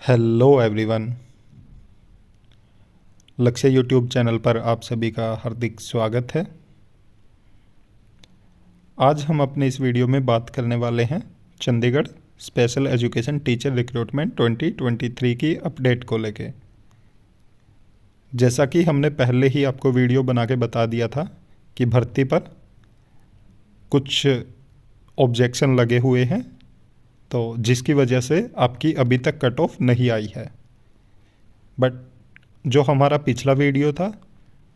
Hello everyone. लक्ष्य YouTube channel पर आप सभी का हार्दिक स्वागत है। आज हम अपने इस वीडियो में बात करने वाले हैं Chandigarh special education teacher recruitment 2023 की अपडेट को लेके। जैसा कि हमने पहले ही आपको वीडियो बना के बता दिया था कि भर्ती पर कुछ ऑब्जेक्शन लगे हुए हैं, तो जिसकी वजह से आपकी अभी तक कट ऑफ नहीं आई है। बट जो हमारा पिछला वीडियो था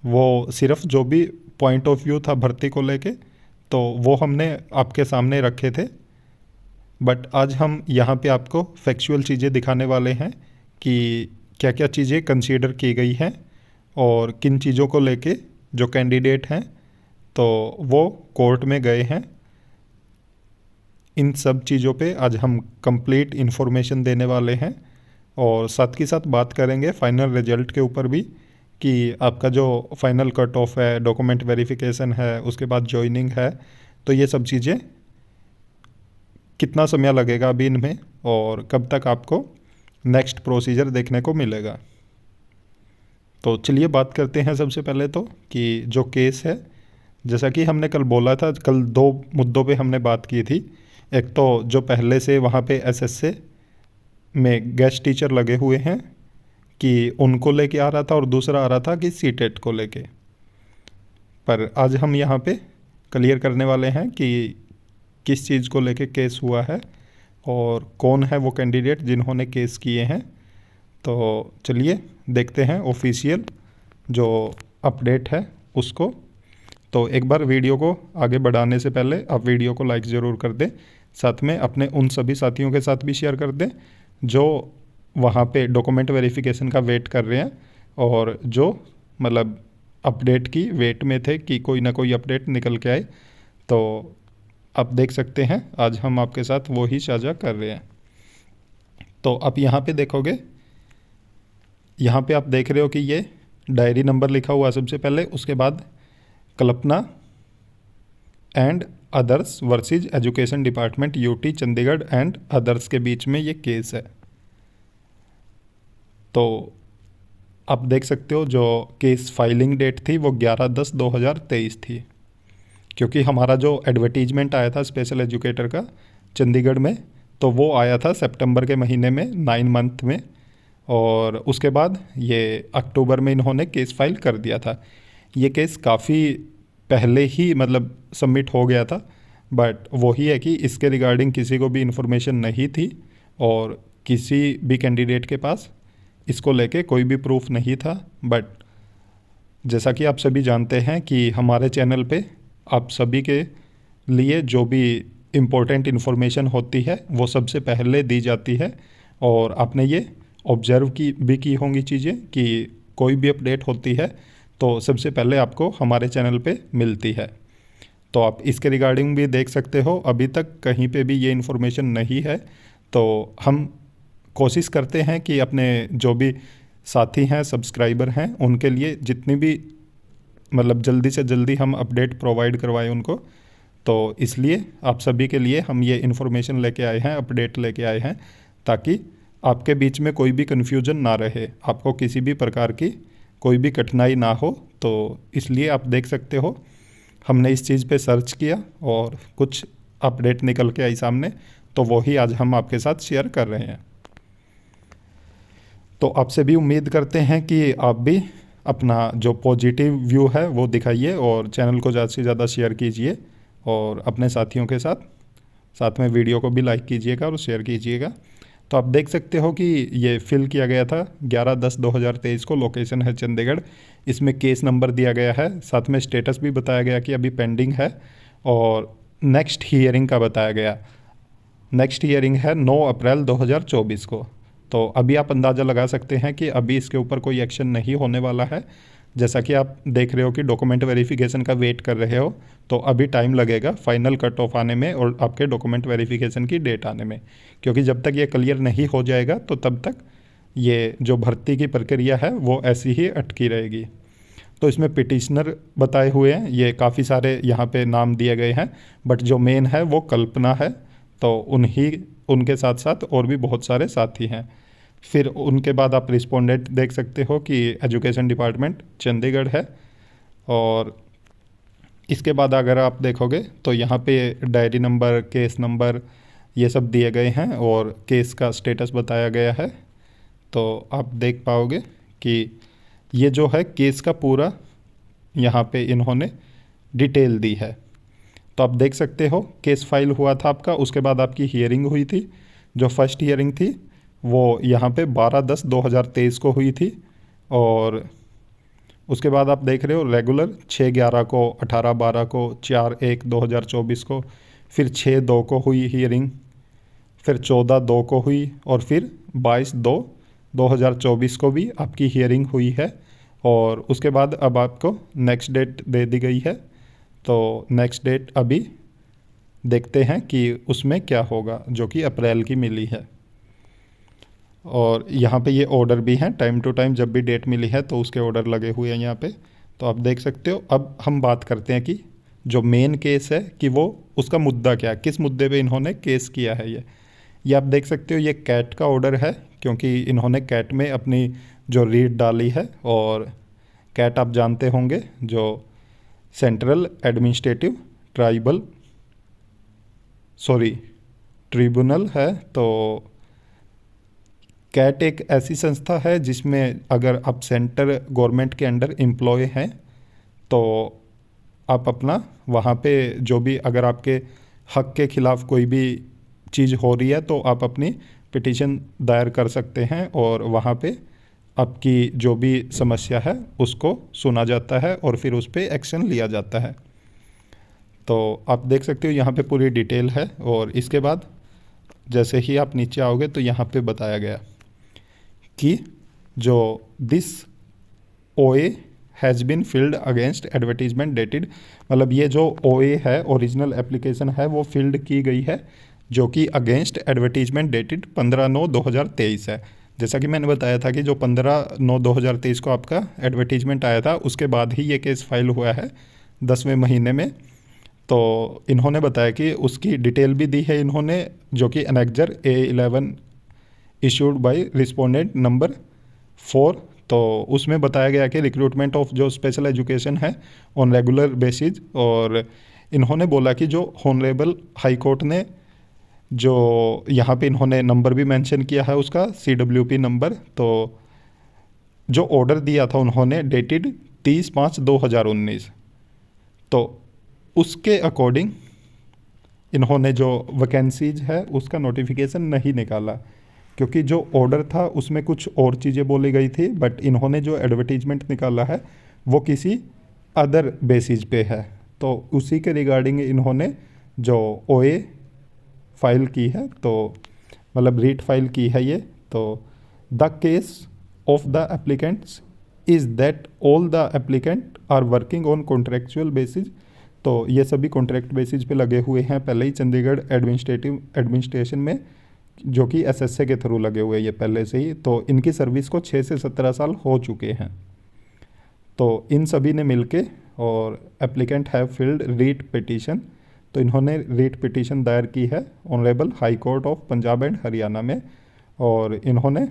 वो सिर्फ जो भी पॉइंट ऑफ व्यू था भर्ती को लेके, तो वो हमने आपके सामने रखे थे। बट आज हम यहाँ पे आपको फैक्चुअल चीज़ें दिखाने वाले हैं कि क्या क्या चीज़ें कंसीडर की गई हैं और किन चीज़ों को लेके जो कैंडिडेट हैं तो वो कोर्ट में गए हैं। इन सब चीज़ों पे आज हम कंप्लीट इन्फॉर्मेशन देने वाले हैं और साथ ही साथ बात करेंगे फाइनल रिजल्ट के ऊपर भी कि आपका जो फाइनल कट ऑफ है, डॉक्यूमेंट वेरिफिकेशन है, उसके बाद जॉइनिंग है, तो ये सब चीज़ें कितना समय लगेगा अभी इनमें और कब तक आपको नेक्स्ट प्रोसीजर देखने को मिलेगा। तो चलिए बात करते हैं सबसे पहले तो कि जो केस है, जैसा कि हमने कल बोला था, कल दो मुद्दों पे हमने बात की थी। एक तो जो पहले से वहाँ पे एसएसए में गेस्ट टीचर लगे हुए हैं कि उनको लेके आ रहा था और दूसरा आ रहा था कि सीटेट को लेके। पर आज हम यहाँ पे क्लियर करने वाले हैं कि किस चीज़ को लेके केस हुआ है और कौन है वो कैंडिडेट जिन्होंने केस किए हैं। तो चलिए देखते हैं ऑफिशियल जो अपडेट है उसको। तो एक बार वीडियो को आगे बढ़ाने से पहले आप वीडियो को लाइक ज़रूर कर दें, साथ में अपने उन सभी साथियों के साथ भी शेयर कर दें जो वहाँ पे डॉक्यूमेंट वेरिफिकेशन का वेट कर रहे हैं और जो मतलब अपडेट की वेट में थे कि कोई ना कोई अपडेट निकल के आए। तो आप देख सकते हैं आज हम आपके साथ वो ही साझा कर रहे हैं। तो आप यहाँ पे देखोगे, यहाँ पे आप देख रहे हो कि ये डायरी नंबर लिखा हुआ सबसे पहले, उसके बाद Kalpana and others versus education department UT Chandigarh and others के बीच में ये केस है। तो आप देख सकते हो जो केस फाइलिंग डेट थी वो 11/10/2023 थी, क्योंकि हमारा जो एडवर्टीजमेंट आया था स्पेशल एजुकेटर का चंडीगढ़ में तो वो आया था सितंबर के महीने में 9 मंथ में, और उसके बाद ये अक्टूबर में इन्होंने केस फाइल कर दिया था। ये केस काफ़ी पहले ही मतलब सबमिट हो गया था, बट वही है कि इसके रिगार्डिंग किसी को भी इन्फॉर्मेशन नहीं थी और किसी भी कैंडिडेट के पास इसको लेके कोई भी प्रूफ नहीं था। बट जैसा कि आप सभी जानते हैं कि हमारे चैनल पे आप सभी के लिए जो भी इम्पोर्टेंट इन्फॉर्मेशन होती है वो सबसे पहले दी जाती है, और आपने ये ऑब्जर्व की होंगी चीज़ें कि कोई भी अपडेट होती है तो सबसे पहले आपको हमारे चैनल पे मिलती है। तो आप इसके रिगार्डिंग भी देख सकते हो, अभी तक कहीं पे भी ये इन्फॉर्मेशन नहीं है। तो हम कोशिश करते हैं कि अपने जो भी साथी हैं, सब्सक्राइबर हैं, उनके लिए जितनी भी मतलब जल्दी से जल्दी हम अपडेट प्रोवाइड करवाएं उनको। तो इसलिए आप सभी के लिए हम ये इन्फॉर्मेशन लेके आए हैं, अपडेट लेके आए हैं, ताकि आपके बीच में कोई भी कन्फ्यूजन ना रहे, आपको किसी भी प्रकार की कोई भी कठिनाई ना हो। तो इसलिए आप देख सकते हो हमने इस चीज़ पे सर्च किया और कुछ अपडेट निकल के आई सामने, तो वही आज हम आपके साथ शेयर कर रहे हैं। तो आपसे भी उम्मीद करते हैं कि आप भी अपना जो पॉजिटिव व्यू है वो दिखाइए और चैनल को ज़्यादा से ज़्यादा शेयर कीजिए और अपने साथियों के साथ में वीडियो को भी लाइक कीजिएगा और शेयर कीजिएगा। तो आप देख सकते हो कि ये फिल किया गया था 11/10/2023 को, लोकेशन है चंडीगढ़, इसमें केस नंबर दिया गया है, साथ में स्टेटस भी बताया गया कि अभी पेंडिंग है, और नेक्स्ट हियरिंग का बताया गया। नेक्स्ट हियरिंग है 9 अप्रैल 2024 को। तो अभी आप अंदाज़ा लगा सकते हैं कि अभी इसके ऊपर कोई एक्शन नहीं होने वाला है। जैसा कि आप देख रहे हो कि डॉक्यूमेंट वेरिफिकेशन का वेट कर रहे हो, तो अभी टाइम लगेगा फाइनल कट ऑफ आने में और आपके डॉक्यूमेंट वेरिफिकेशन की डेट आने में, क्योंकि जब तक ये क्लियर नहीं हो जाएगा तो तब तक ये जो भर्ती की प्रक्रिया है वो ऐसी ही अटकी रहेगी। तो इसमें पिटिशनर बताए हुए हैं, ये काफ़ी सारे यहाँ पे नाम दिए गए हैं, बट जो मेन है वो कल्पना है। तो उनके साथ साथ और भी बहुत सारे साथी हैं। फिर उनके बाद आप रिस्पोंडेंट देख सकते हो कि एजुकेशन डिपार्टमेंट चंडीगढ़ है। और इसके बाद अगर आप देखोगे तो यहाँ पे डायरी नंबर, केस नंबर, ये सब दिए गए हैं और केस का स्टेटस बताया गया है। तो आप देख पाओगे कि ये जो है केस का पूरा यहाँ पे इन्होंने डिटेल दी है। तो आप देख सकते हो केस फाइल हुआ था आपका, उसके बाद आपकी हियरिंग हुई थी। जो फर्स्ट हियरिंग थी वो यहाँ पे 12/10/2023 को हुई थी। और उसके बाद आप देख रहे हो रेगुलर 6/11 को, 18/12 को, 4/1/2024 को, फिर 6/2 को हुई हियरिंग, फिर 14/2 को हुई और फिर 22/2/2024 को भी आपकी हियरिंग हुई है। और उसके बाद अब आपको नेक्स्ट डेट दे दी गई है। तो नेक्स्ट डेट अभी देखते हैं कि उसमें क्या होगा, जो कि अप्रैल की मिली है। और यहाँ पे ये ऑर्डर भी हैं, टाइम टू टाइम जब भी डेट मिली है तो उसके ऑर्डर लगे हुए हैं यहाँ पे। तो आप देख सकते हो। अब हम बात करते हैं कि जो मेन केस है कि वो उसका मुद्दा क्या है, किस मुद्दे पे इन्होंने केस किया है। ये आप देख सकते हो, ये कैट का ऑर्डर है, क्योंकि इन्होंने कैट में अपनी जो रीड डाली है। और कैट आप जानते होंगे जो सेंट्रल एडमिनिस्ट्रेटिव ट्रिब्यूनल है। तो कैट एक ऐसी संस्था है जिसमें अगर आप सेंटर गवर्नमेंट के अंडर एम्प्लॉय हैं तो आप अपना वहाँ पे जो भी, अगर आपके हक के ख़िलाफ़ कोई भी चीज़ हो रही है तो आप अपनी पिटीशन दायर कर सकते हैं और वहाँ पे आपकी जो भी समस्या है उसको सुना जाता है और फिर उस पर एक्शन लिया जाता है। तो आप देख सकते हो यहाँ पे पूरी डिटेल है। और इसके बाद जैसे ही आप नीचे आओगे तो यहाँ पे बताया गया कि जो this OA has been field against advertisement dated, मतलब ये जो OA है, ओरिजिनल एप्लीकेशन है, वो फिल्ड की गई है जो कि अगेंस्ट एडवर्टीजमेंट डेटेड 15/9/2023 है। जैसा कि मैंने बताया था कि जो 15/9/2023 को आपका एडवर्टीजमेंट आया था उसके बाद ही ये केस फाइल हुआ है 10वें महीने में। तो इन्होंने बताया कि उसकी डिटेल भी दी है इन्होंने, जो कि annexure A11 issued by respondent number 4। तो उसमें बताया गया कि रिक्रूटमेंट ऑफ जो स्पेशल एजुकेशन है ऑन रेगुलर बेसिस। और इन्होंने बोला कि जो हॉनरेबल हाई कोर्ट ने जो यहाँ पे इन्होंने नंबर भी मेंशन किया है उसका, CWP नंबर। तो जो ऑर्डर दिया था उन्होंने डेटेड 30/5/2019, तो उसके अकॉर्डिंग इन्होंने जो वैकेंसीज है उसका नोटिफिकेशन नहीं निकाला, क्योंकि जो ऑर्डर था उसमें कुछ और चीज़ें बोली गई थी। बट इन्होंने जो एडवर्टीजमेंट निकाला है वो किसी अदर बेसिस पे है। तो उसी के रिगार्डिंग इन्होंने जो OA फाइल की है, तो मतलब रीट फाइल की है ये। तो the case of the applicants is that all the applicant are working on contractual basis. तो ये सभी कॉन्ट्रैक्ट बेसिस पे लगे हुए हैं पहले ही चंडीगढ़ एडमिनिस्ट्रेशन में, जो कि SSA के थ्रू लगे हुए हैं ये पहले से ही। तो इनकी सर्विस को 6 से 17 साल हो चुके हैं। तो इन सभी ने मिलके और applicant have filed writ petition. तो इन्होंने रीट पिटीशन दायर की है honourable High Court of Punjab and Haryana में। और इन्होंने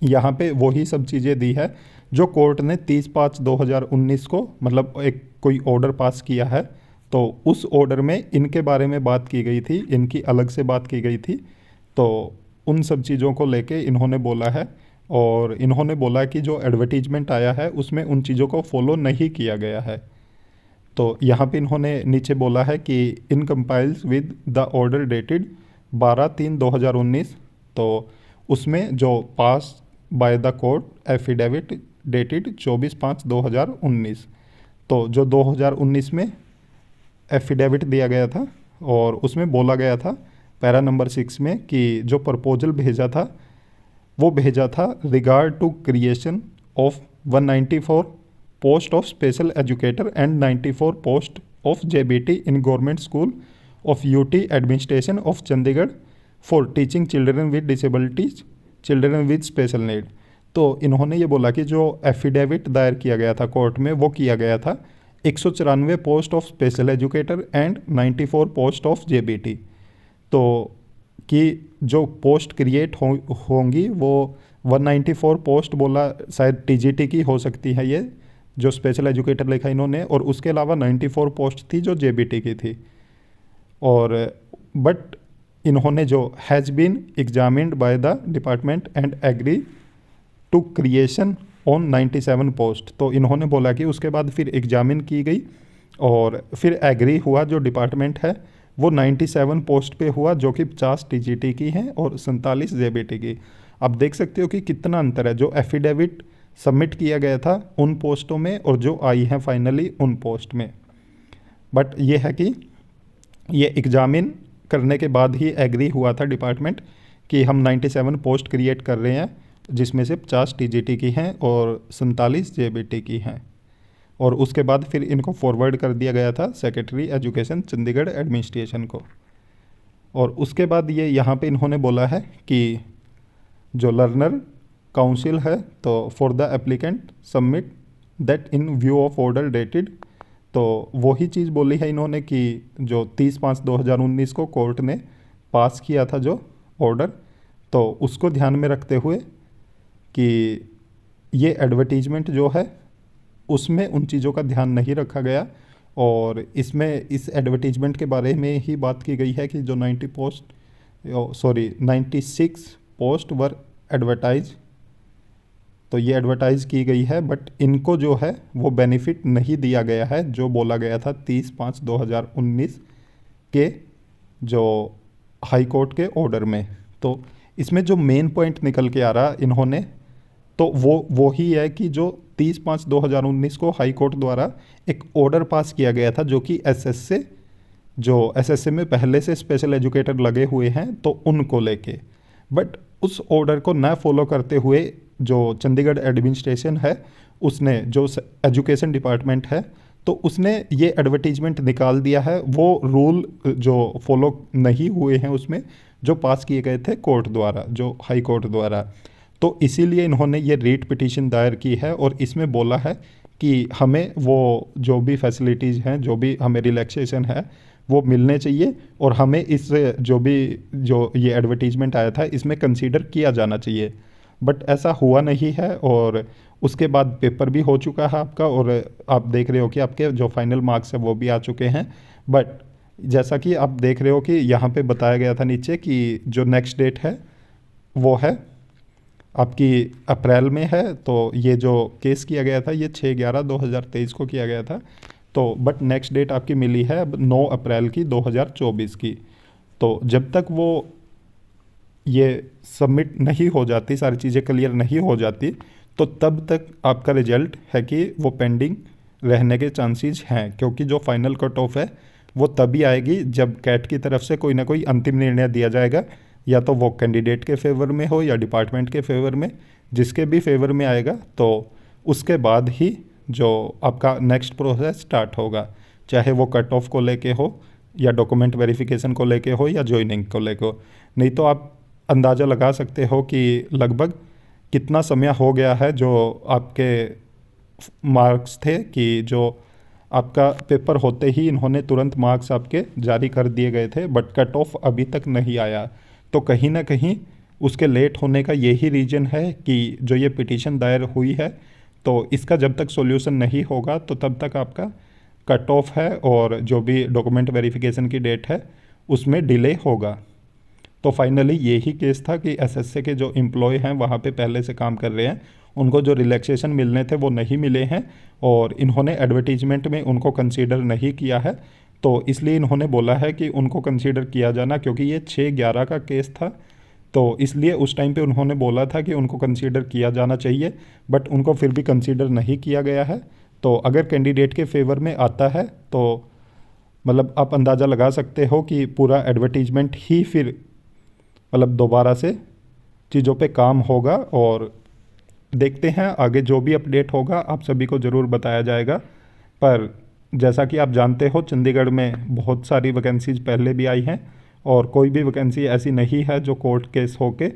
यहाँ पे वही सब चीज़ें दी है जो कोर्ट ने 30/5/2019 को, मतलब एक कोई ऑर्डर पास किया है। तो उस ऑर्डर में इनके बारे में बात की गई थी, इनकी अलग से बात की गई थी। तो उन सब चीज़ों को लेके इन्होंने बोला है। और इन्होंने बोला कि जो एडवर्टीजमेंट आया है उसमें उन चीज़ों को फॉलो नहीं किया गया है। तो यहाँ पे इन्होंने नीचे बोला है कि in compliance with the order dated 12/3/2019। तो उसमें जो pass by the court affidavit dated 24/5/2019। तो जो 2019 में एफिडेविट दिया गया था और उसमें बोला गया था पैरा नंबर 6 में कि जो प्रपोजल भेजा था वो भेजा था regard to creation of 194 post of special educator and 94 post of JBT in government school of UT administration of Chandigarh for teaching children with disabilities, children with special need. तो इन्होंने ये बोला कि जो एफिडेविट दायर किया गया था कोर्ट में वो किया गया था 194 post of special educator and 94 post of JBT। तो कि जो पोस्ट क्रिएट होंगी वो 194 पोस्ट बोला, शायद टीजीटी की हो सकती है ये, जो स्पेशल एजुकेटर लिखा इन्होंने, और उसके अलावा 94 पोस्ट थी जो जेबीटी की थी। और बट इन्होंने जो has been examined by the department and agree to creation on 97 post, तो इन्होंने बोला कि उसके बाद फिर एग्जामिन की गई और फिर एग्री हुआ जो डिपार्टमेंट है वो 97 पोस्ट पे हुआ, जो कि 50 टीजीटी की हैं और 47 जेबीटी की। आप देख सकते हो कि कितना अंतर है, जो एफिडेविट सबमिट किया गया था उन पोस्टों में और जो आई हैं फाइनली उन पोस्ट में। बट ये है कि ये एग्जामिन करने के बाद ही एग्री हुआ था डिपार्टमेंट कि हम 97 पोस्ट क्रिएट कर रहे हैं, जिसमें से 50 टीजीटी की हैं और 47 जेबीटी की हैं। और उसके बाद फिर इनको फॉरवर्ड कर दिया गया था सेक्रेटरी एजुकेशन चंडीगढ़ एडमिनिस्ट्रेशन को। और उसके बाद ये यहाँ पे इन्होंने बोला है कि जो लर्नर काउंसिल है तो for the applicant submit that in view of order dated, तो वही चीज़ बोली है इन्होंने कि जो 30/5/2019 को कोर्ट ने पास किया था जो ऑर्डर, तो उसको ध्यान में रखते हुए कि ये एडवर्टीजमेंट जो है उसमें उन चीज़ों का ध्यान नहीं रखा गया। और इसमें इस एडवर्टीजमेंट के बारे में ही बात की गई है कि जो 96 पोस्ट वर एडवर्टाइज, तो ये एडवर्टाइज़ की गई है, बट इनको जो है वो बेनिफिट नहीं दिया गया है जो बोला गया था 30/5/2019 के जो हाई कोर्ट के ऑर्डर में। तो इसमें जो मेन पॉइंट निकल के आ रहा इन्होंने, तो वो ही है कि जो 30/5/2019 को हाई कोर्ट द्वारा एक ऑर्डर पास किया गया था, जो कि एसएसए में पहले से स्पेशल एजुकेटर लगे हुए हैं तो उनको लेके, बट उस ऑर्डर को न फॉलो करते हुए जो चंडीगढ़ एडमिनिस्ट्रेशन है उसने, जो एजुकेशन डिपार्टमेंट है, तो उसने ये एडवर्टीजमेंट निकाल दिया है। वो रूल जो फॉलो नहीं हुए हैं उसमें, जो पास किए गए थे कोर्ट द्वारा, जो हाई कोर्ट द्वारा। तो इसीलिए इन्होंने ये रीट पिटीशन दायर की है और इसमें बोला है कि हमें वो जो भी फैसिलिटीज़ हैं, जो भी हमें रिलैक्सेशन है वो मिलने चाहिए, और हमें इस जो ये एडवर्टीजमेंट आया था इसमें कंसीडर किया जाना चाहिए। बट ऐसा हुआ नहीं है और उसके बाद पेपर भी हो चुका है आपका, और आप देख रहे हो कि आपके जो फाइनल मार्क्स है वो भी आ चुके हैं। बट जैसा कि आप देख रहे हो कि यहाँ पे बताया गया था नीचे कि जो नेक्स्ट डेट है वो है आपकी अप्रैल में है। तो ये जो केस किया गया था ये 6/11/2023 को किया गया था, तो बट नेक्स्ट डेट आपकी मिली है अब 9 अप्रैल की 2024 की। तो जब तक वो ये सबमिट नहीं हो जाती, सारी चीज़ें क्लियर नहीं हो जाती, तो तब तक आपका रिजल्ट है कि वो पेंडिंग रहने के चांसेस हैं, क्योंकि जो फाइनल कट ऑफ है वो तभी आएगी जब कैट की तरफ से कोई ना कोई अंतिम निर्णय दिया जाएगा, या तो वो कैंडिडेट के फेवर में हो या डिपार्टमेंट के फेवर में, जिसके भी फेवर में आएगा तो उसके बाद ही जो आपका नेक्स्ट प्रोसेस स्टार्ट होगा, चाहे वो कट ऑफ को लेके हो या डॉक्यूमेंट वेरिफिकेशन को लेके हो या ज्वाइनिंग को लेके हो। नहीं तो आप अंदाज़ा लगा सकते हो कि लगभग कितना समय हो गया है जो आपके मार्क्स थे, कि जो आपका पेपर होते ही इन्होंने तुरंत मार्क्स आपके जारी कर दिए गए थे, बट कट ऑफ अभी तक नहीं आया। तो कहीं ना कहीं उसके लेट होने का यही रीज़न है कि जो ये पिटीशन दायर हुई है, तो इसका जब तक सॉल्यूशन नहीं होगा तो तब तक आपका कट ऑफ है और जो भी डॉक्यूमेंट वेरिफिकेशन की डेट है उसमें डिले होगा। तो फाइनली यही केस था कि एसएसए के जो एम्प्लॉय हैं वहाँ पे पहले से काम कर रहे हैं, उनको जो रिलैक्सेशन मिलने थे वो नहीं मिले हैं, और इन्होंने एडवर्टीजमेंट में उनको कंसीडर नहीं किया है। तो इसलिए इन्होंने बोला है कि उनको कंसीडर किया जाना, क्योंकि ये 6/11 का केस था, तो इसलिए उस टाइम पे उन्होंने बोला था कि उनको कंसीडर किया जाना चाहिए, बट उनको फिर भी कंसीडर नहीं किया गया है। तो अगर कैंडिडेट के फेवर में आता है तो मतलब आप अंदाज़ा लगा सकते हो कि पूरा एडवर्टीजमेंट ही फिर मतलब दोबारा से चीज़ों पे काम होगा, और देखते हैं आगे जो भी अपडेट होगा आप सभी को ज़रूर बताया जाएगा। पर जैसा कि आप जानते हो चंडीगढ़ में बहुत सारी वैकेंसीज पहले भी आई हैं, और कोई भी वैकेंसी ऐसी नहीं है जो कोर्ट केस होके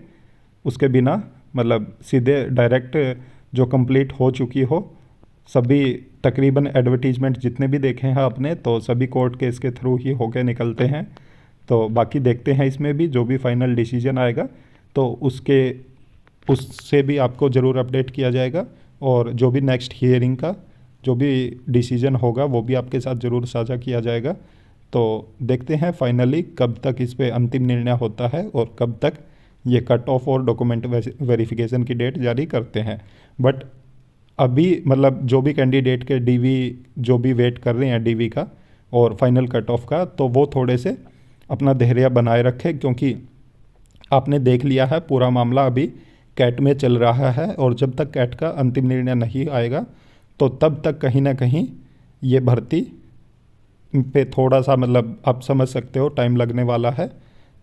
उसके बिना मतलब सीधे डायरेक्ट जो कंप्लीट हो चुकी हो। सभी तकरीबन एडवर्टीजमेंट जितने भी देखे हैं आपने तो सभी कोर्ट केस के थ्रू ही होके निकलते हैं। तो बाकी देखते हैं इसमें भी जो भी फाइनल डिसीजन आएगा तो उससे भी आपको ज़रूर अपडेट किया जाएगा, और जो भी नेक्स्ट हियरिंग का जो भी डिसीजन होगा वो भी आपके साथ ज़रूर साझा किया जाएगा। तो देखते हैं फाइनली कब तक इस पे अंतिम निर्णय होता है और कब तक ये कट ऑफ और डॉक्यूमेंट वेरिफिकेशन की डेट जारी करते हैं। बट अभी मतलब जो भी कैंडिडेट के डीवी जो भी वेट कर रहे हैं डीवी का और फाइनल कट ऑफ का, तो वो थोड़े से अपना धैर्य बनाए रखें, क्योंकि आपने देख लिया है पूरा मामला अभी कैट में चल रहा है, और जब तक कैट का अंतिम निर्णय नहीं आएगा तो तब तक कहीं ना कहीं ये भर्ती पे थोड़ा सा मतलब आप समझ सकते हो टाइम लगने वाला है।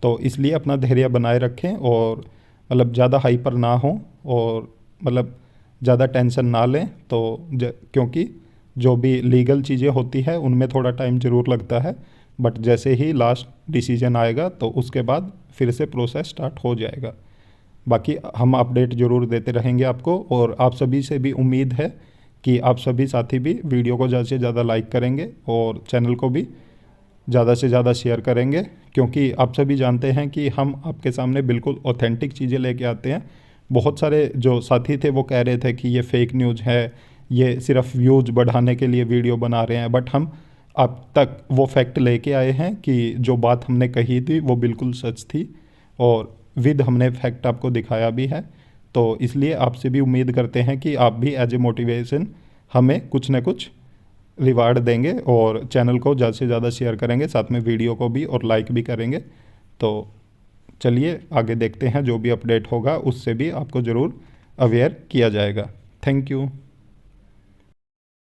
तो इसलिए अपना धैर्य बनाए रखें और मतलब ज़्यादा हाइपर ना हो और मतलब ज़्यादा टेंशन ना लें। तो क्योंकि जो भी लीगल चीज़ें होती है उनमें थोड़ा टाइम ज़रूर लगता है, बट जैसे ही लास्ट डिसीजन आएगा तो उसके बाद फिर से प्रोसेस स्टार्ट हो जाएगा। बाकी हम अपडेट ज़रूर देते रहेंगे आपको, और आप सभी से भी उम्मीद है कि आप सभी साथी भी वीडियो को ज़्यादा से ज़्यादा लाइक करेंगे और चैनल को भी ज़्यादा से ज़्यादा शेयर करेंगे, क्योंकि आप सभी जानते हैं कि हम आपके सामने बिल्कुल ऑथेंटिक चीज़ें लेके आते हैं। बहुत सारे जो साथी थे वो कह रहे थे कि ये फेक न्यूज़ है, ये सिर्फ व्यूज़ बढ़ाने के लिए वीडियो बना रहे हैं, बट हम अब तक वो फैक्ट लेके आए हैं कि जो बात हमने कही थी वो बिल्कुल सच थी, और विद हमने फैक्ट आपको दिखाया भी है। तो इसलिए आपसे भी उम्मीद करते हैं कि आप भी एज ए मोटिवेशन हमें कुछ न कुछ रिवार्ड देंगे और चैनल को ज़्यादा से ज़्यादा शेयर करेंगे, साथ में वीडियो को भी और लाइक भी करेंगे। तो चलिए आगे देखते हैं, जो भी अपडेट होगा उससे भी आपको ज़रूर अवेयर किया जाएगा। Thank you.